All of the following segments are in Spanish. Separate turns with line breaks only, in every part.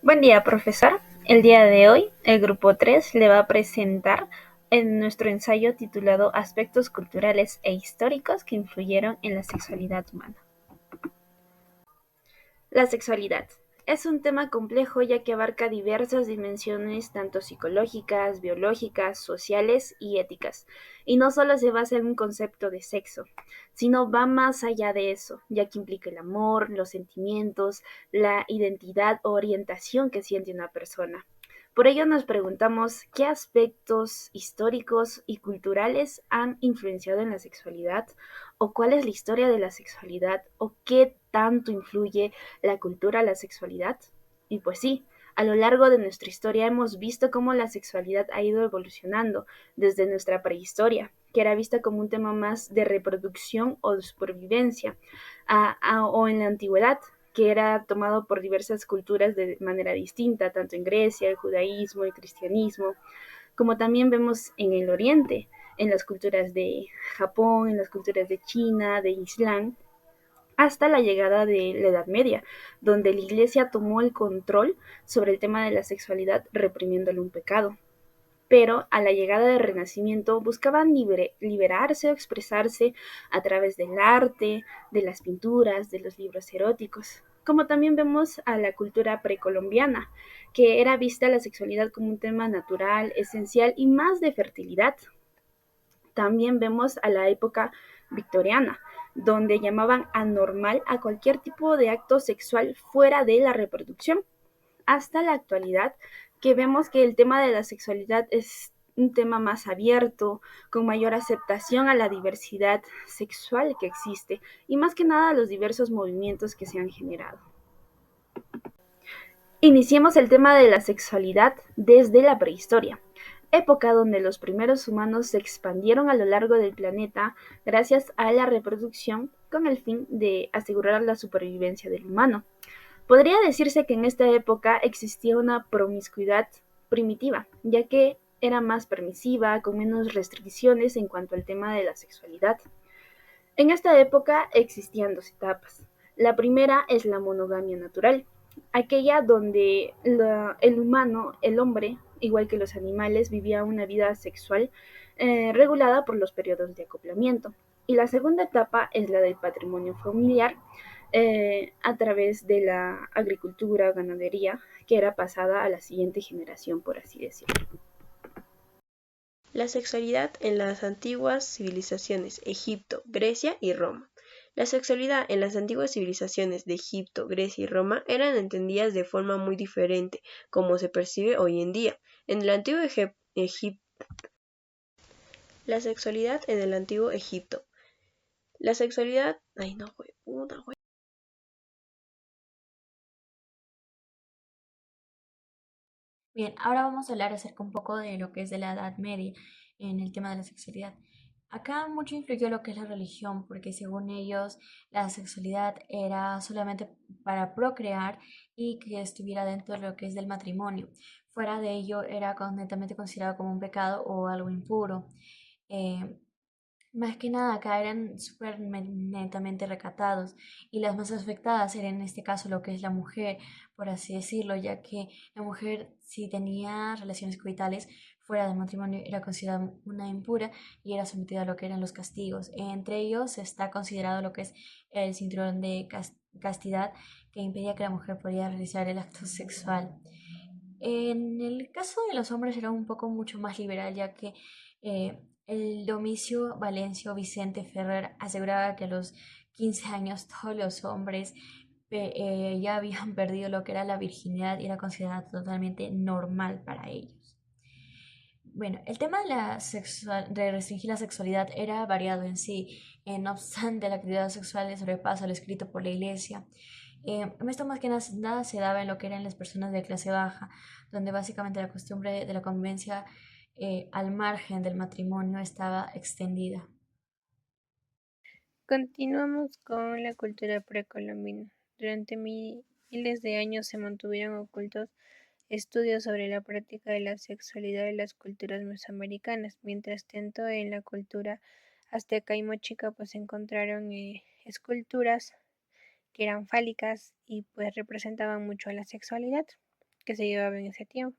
Buen día, profesor. El día de hoy, el grupo 3 le va a presentar en nuestro ensayo titulado Aspectos culturales e históricos que influyeron en la sexualidad humana. La sexualidad es un tema complejo ya que abarca diversas dimensiones tanto psicológicas, biológicas, sociales y éticas, y no solo se basa en un concepto de sexo, sino va más allá de eso, ya que implica el amor, los sentimientos, la identidad o orientación que siente una persona. Por ello nos preguntamos qué aspectos históricos y culturales han influenciado en la sexualidad, o cuál es la historia de la sexualidad, o qué tanto influye la cultura, la sexualidad. Y pues sí, a lo largo de nuestra historia hemos visto cómo la sexualidad ha ido evolucionando desde nuestra prehistoria, que era vista como un tema más de reproducción o de supervivencia, o en la antigüedad, que era tomado por diversas culturas de manera distinta, tanto en Grecia, el judaísmo, el cristianismo, como también vemos en el Oriente, en las culturas de Japón, en las culturas de China, de Islam, hasta la llegada de la Edad Media, donde la Iglesia tomó el control sobre el tema de la sexualidad, reprimiéndole un pecado. Pero a la llegada del Renacimiento buscaban liberarse o expresarse a través del arte, de las pinturas, de los libros eróticos. Como también vemos a la cultura precolombiana, que era vista la sexualidad como un tema natural, esencial y más de fertilidad. También vemos a la época victoriana, donde llamaban anormal a cualquier tipo de acto sexual fuera de la reproducción, hasta la actualidad, que vemos que el tema de la sexualidad es un tema más abierto, con mayor aceptación a la diversidad sexual que existe y más que nada a los diversos movimientos que se han generado. Iniciemos el tema de la sexualidad desde la prehistoria, época donde los primeros humanos se expandieron a lo largo del planeta gracias a la reproducción con el fin de asegurar la supervivencia del humano. Podría decirse que en esta época existía una promiscuidad primitiva, ya que era más permisiva, con menos restricciones en cuanto al tema de la sexualidad. En esta época existían dos etapas. La primera es la monogamia natural, aquella donde el humano, el hombre, igual que los animales, vivía una vida sexual regulada por los periodos de acoplamiento. Y la segunda etapa es la del patrimonio familiar, a través de la agricultura o ganadería, que era pasada a la siguiente generación, por así decirlo.
La sexualidad en las antiguas civilizaciones Egipto, Grecia y Roma. La sexualidad en las antiguas civilizaciones de Egipto, Grecia y Roma eran entendidas de forma muy diferente, como se percibe hoy en día. En el antiguo Egipto, la sexualidad en el antiguo Egipto. La sexualidad, ay no, güey, puta, güey.
Bien, ahora vamos a hablar acerca un poco de lo que es de la Edad Media en el tema de la sexualidad. Acá mucho influyó lo que es la religión, porque según ellos la sexualidad era solamente para procrear y que estuviera dentro de lo que es del matrimonio. Fuera de ello era netamente considerado como un pecado o algo impuro. Eh, Más que nada acá eran súper netamente recatados y las más afectadas eran en este caso lo que es la mujer, por así decirlo, ya que la mujer si tenía relaciones coitales fuera del matrimonio era considerada una impura y era sometida a lo que eran los castigos. Entre ellos está considerado lo que es el cinturón de castidad que impedía que la mujer podía realizar el acto sexual. En el caso de los hombres era un poco mucho más liberal, ya que el Domicio Valencio Vicente Ferrer aseguraba que a los 15 años todos los hombres ya habían perdido lo que era la virginidad y era considerada totalmente normal para ellos. Bueno, el tema de de restringir la sexualidad era variado en sí, no obstante la actividad sexual le sobrepasa lo escrito por la iglesia. Esto más que nada se daba en lo que eran las personas de clase baja, donde básicamente la costumbre de la convivencia al margen del matrimonio estaba extendida.
Continuamos con la cultura precolombina. Durante miles de años se mantuvieron ocultos estudios sobre la práctica de la sexualidad de las culturas mesoamericanas. Mientras tanto, en la cultura azteca y mochica pues se encontraron esculturas que eran fálicas y pues representaban mucho a la sexualidad. que se llevaba en ese tiempo.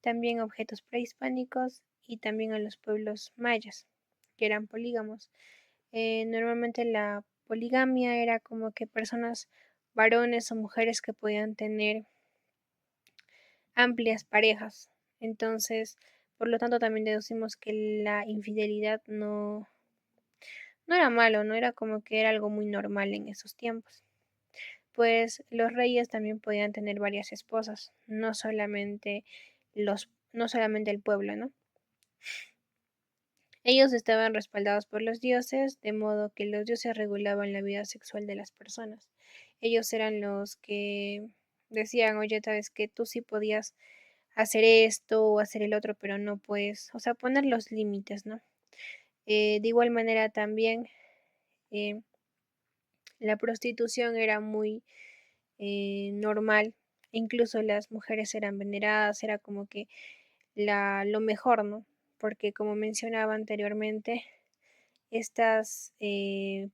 También objetos prehispánicos y también a los pueblos mayas, que eran polígamos. Normalmente la poligamia era como que personas, varones o mujeres que podían tener amplias parejas. Entonces, por lo tanto, también deducimos que la infidelidad no era malo, no era como que era algo muy normal en esos tiempos. Pues los reyes también podían tener varias esposas, no solamente el pueblo, ¿no? Ellos estaban respaldados por los dioses, de modo que los dioses regulaban la vida sexual de las personas. Ellos eran los que decían, oye, sabes que tú sí podías hacer esto o hacer el otro, pero no puedes, o sea, poner los límites, ¿no? De igual manera también eh, la prostitución era muy normal, incluso las mujeres eran veneradas, era como que lo mejor, ¿no? Porque como mencionaba anteriormente, estas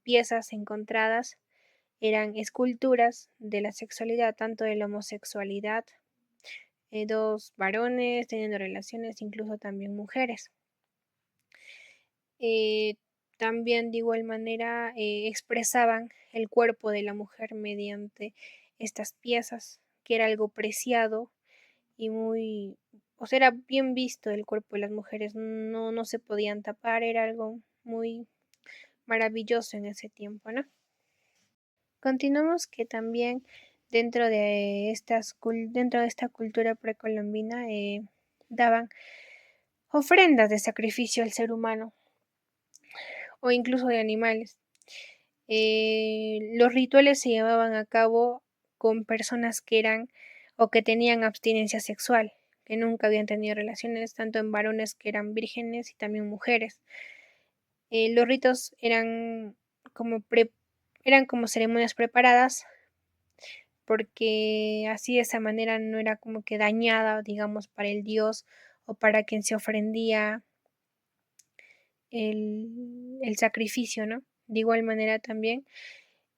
piezas encontradas eran esculturas de la sexualidad, tanto de la homosexualidad, dos varones teniendo relaciones, incluso también mujeres. También de igual manera expresaban el cuerpo de la mujer mediante estas piezas, que era algo preciado y muy, o sea, era bien visto el cuerpo de las mujeres, no se podían tapar, era algo muy maravilloso en ese tiempo, ¿no? Continuamos que también dentro de esta cultura precolombina daban ofrendas de sacrificio al ser humano o incluso de animales. Los rituales se llevaban a cabo con personas que eran o que tenían abstinencia sexual, que nunca habían tenido relaciones, tanto en varones que eran vírgenes y también mujeres. Los ritos eran como ceremonias preparadas, porque así de esa manera no era como que dañada, digamos, para el dios o para quien se ofrendía el sacrificio, ¿no? De igual manera también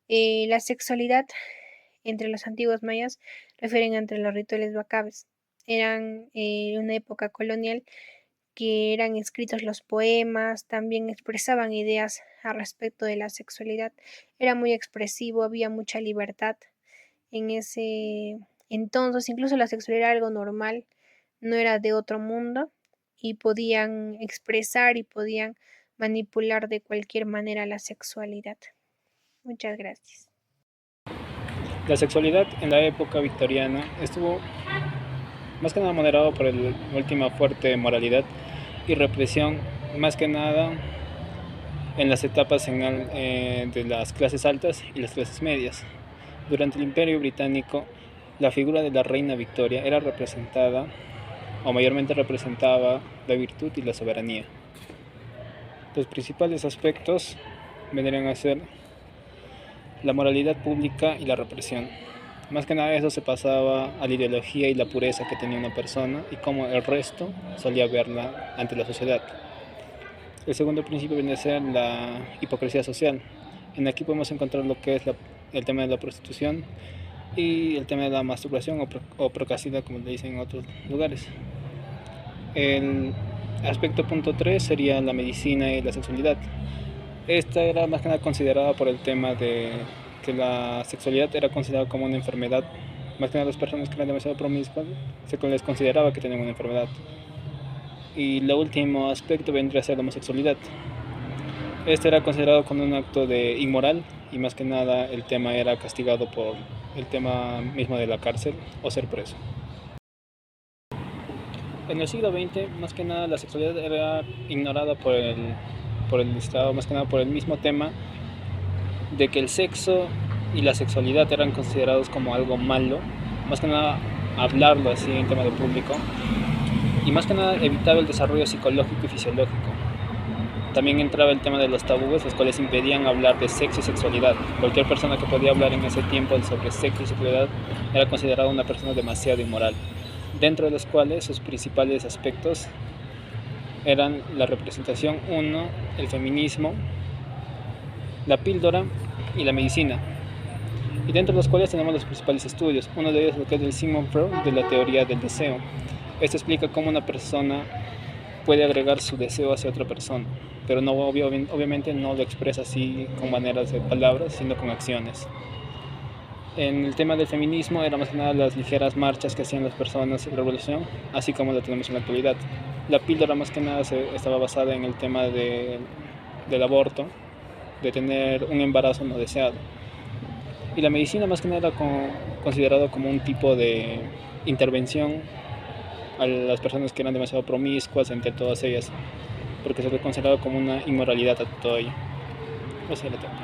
la sexualidad entre los antiguos mayas refieren entre los rituales bacabes. Eran una época colonial que eran escritos los poemas, también expresaban ideas al respecto de la sexualidad. Era muy expresivo, había mucha libertad en ese entonces, incluso la sexualidad era algo normal, no era de otro mundo y podían expresar y podían manipular de cualquier manera la sexualidad. Muchas gracias.
La sexualidad en la época victoriana estuvo más que nada moderado por la última fuerte moralidad y represión, más que nada en las etapas de las clases altas y las clases medias. Durante el Imperio Británico, la figura de la reina Victoria era representada, o mayormente representaba, la virtud y la soberanía. Los principales aspectos vendrían a ser la moralidad pública y la represión. Más que nada eso se pasaba a la ideología y la pureza que tenía una persona y cómo el resto solía verla ante la sociedad. El segundo principio viene a ser la hipocresía social. Aquí podemos encontrar lo que es el tema de la prostitución y el tema de la masturbación o procrastinación, como le dicen en otros lugares. El aspecto punto 3 sería la medicina y la sexualidad. Esta era más que nada considerada por el tema de que la sexualidad era considerada como una enfermedad. Más que nada las personas que eran demasiado promiscuas se les consideraba que tenían una enfermedad. Y el último aspecto vendría a ser la homosexualidad. Este era considerado como un acto de inmoral y más que nada el tema era castigado por el tema mismo de la cárcel o ser preso. En el siglo XX, más que nada la sexualidad era ignorada por el Estado, más que nada por el mismo tema de que el sexo y la sexualidad eran considerados como algo malo, más que nada hablarlo así en tema de público, y más que nada evitaba el desarrollo psicológico y fisiológico. También entraba el tema de los tabúes, los cuales impedían hablar de sexo y sexualidad. Cualquier persona que podía hablar en ese tiempo sobre sexo y sexualidad era considerada una persona demasiado inmoral, dentro de los cuales sus principales aspectos eran la representación 1, el feminismo, la píldora y la medicina. y dentro de los cuales tenemos los principales estudios. Uno de ellos es lo que es el Sigmund Freud de la teoría del deseo. Esto explica cómo una persona puede agregar su deseo hacia otra persona, pero no, obviamente no lo expresa así con maneras de palabras, sino con acciones. En el tema del feminismo era más que nada las ligeras marchas que hacían las personas en la revolución, así como lo tenemos en la actualidad. La píldora más que nada estaba basada en el tema del aborto, de tener un embarazo no deseado. Y la medicina más que nada era considerado como un tipo de intervención a las personas que eran demasiado promiscuas entre todas ellas, porque se le consideraba como una inmoralidad a todo ello. Ese era el tema.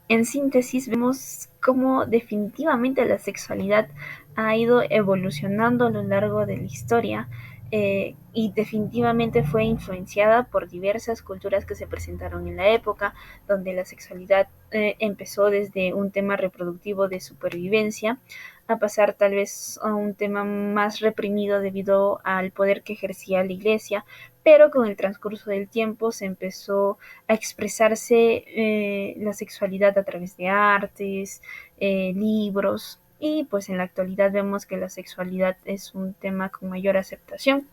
En síntesis, vemos cómo definitivamente la sexualidad ha ido evolucionando a lo largo de la historia, y definitivamente fue influenciada por diversas culturas que se presentaron en la época, donde la sexualidad empezó desde un tema reproductivo de supervivencia a pasar tal vez a un tema más reprimido debido al poder que ejercía la iglesia, pero con el transcurso del tiempo se empezó a expresarse la sexualidad a través de artes, libros, y pues en la actualidad vemos que la sexualidad es un tema con mayor aceptación.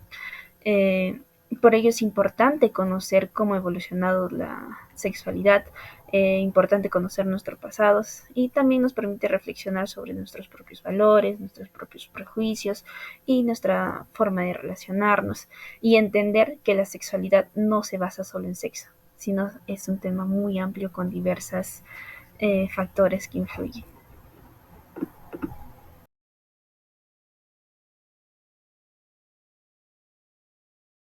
Eh, por ello es importante conocer cómo ha evolucionado la sexualidad, importante conocer nuestros pasados, y también nos permite reflexionar sobre nuestros propios valores, nuestros propios prejuicios y nuestra forma de relacionarnos, y entender que la sexualidad no se basa solo en sexo, sino es un tema muy amplio con diversos factores que influyen.